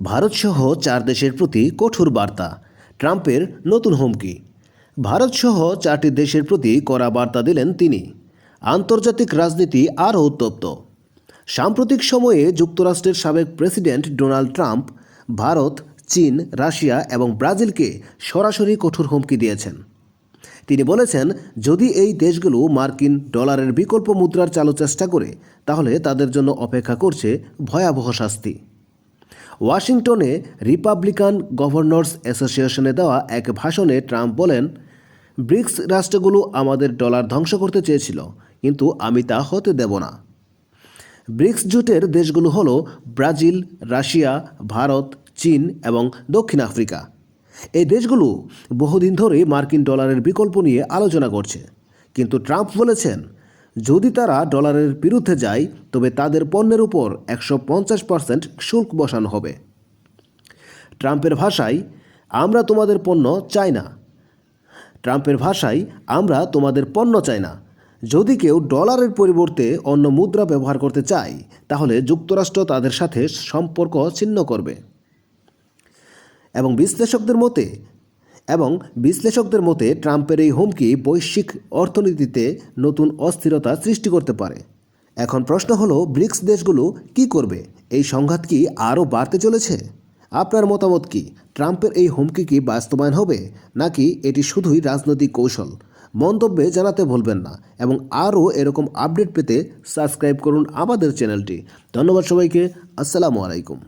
ভারতসহ 4 দেশের প্রতি কঠোর বার্তা, ট্রাম্পের নতুন হুমকি। ভারতসহ 4টি দেশের প্রতি কড়া বার্তা দিলেন তিনি। আন্তর্জাতিক রাজনীতি আরও উত্তপ্ত। সাম্প্রতিক সময়ে যুক্তরাষ্ট্রের সাবেক প্রেসিডেন্ট ডোনাল্ড ট্রাম্প ভারত, চীন, রাশিয়া এবং ব্রাজিলকে সরাসরি কঠোর হুমকি দিয়েছেন। তিনি বলেছেন, যদি এই দেশগুলো মার্কিন ডলারের বিকল্প মুদ্রার চালু চেষ্টা করে, তাহলে তাদের জন্য অপেক্ষা করছে ভয়াবহ শাস্তি। ওয়াশিংটনে রিপাবলিকান গভর্নর্স অ্যাসোসিয়েশনে দেওয়া এক ভাষণে ট্রাম্প বলেন, ব্রিক্স রাষ্ট্রগুলো আমাদের ডলার ধ্বংস করতে চেয়েছিল, কিন্তু আমি তা হতে দেব না। ব্রিক্স জোটের দেশগুলো হল ব্রাজিল, রাশিয়া, ভারত, চীন এবং দক্ষিণ আফ্রিকা। এই দেশগুলো বহুদিন ধরে মার্কিন ডলারের বিকল্প নিয়ে আলোচনা করছে, কিন্তু ট্রাম্প বলেছেন, যদি তারা ডলারের বিরুদ্ধে যায় তবে তাদের পণ্যের উপর 150% শুল্ক বসানো হবে। ট্রাম্পের ভাষায়, আমরা তোমাদের পণ্য চাই না। যদি কেউ ডলারের পরিবর্তে অন্য মুদ্রা ব্যবহার করতে চায়, তাহলে যুক্তরাষ্ট্র তাদের সাথে সম্পর্ক ছিন্ন করবে। এবং বিশ্লেষকদের মতে ট্রাম্পের এই হুমকি বৈশ্বিক অর্থনীতিতে নতুন অস্থিরতা সৃষ্টি করতে পারে। এখন প্রশ্ন হলো, ব্রিক্স দেশগুলো কি করবে? এই সংঘাত কি আরও বাড়তে চলেছে? আপনার মতামত কি? ট্রাম্পের এই হুমকি কি বাস্তবায়ন হবে, নাকি এটি শুধুই রাজনৈতিক কৌশল? মন্তব্যে জানাতে ভুলবেন না এবং আরও এরকম আপডেট পেতে সাবস্ক্রাইব করুন আমাদের চ্যানেলটি। ধন্যবাদ সবাইকে। আসসালামু আলাইকুম।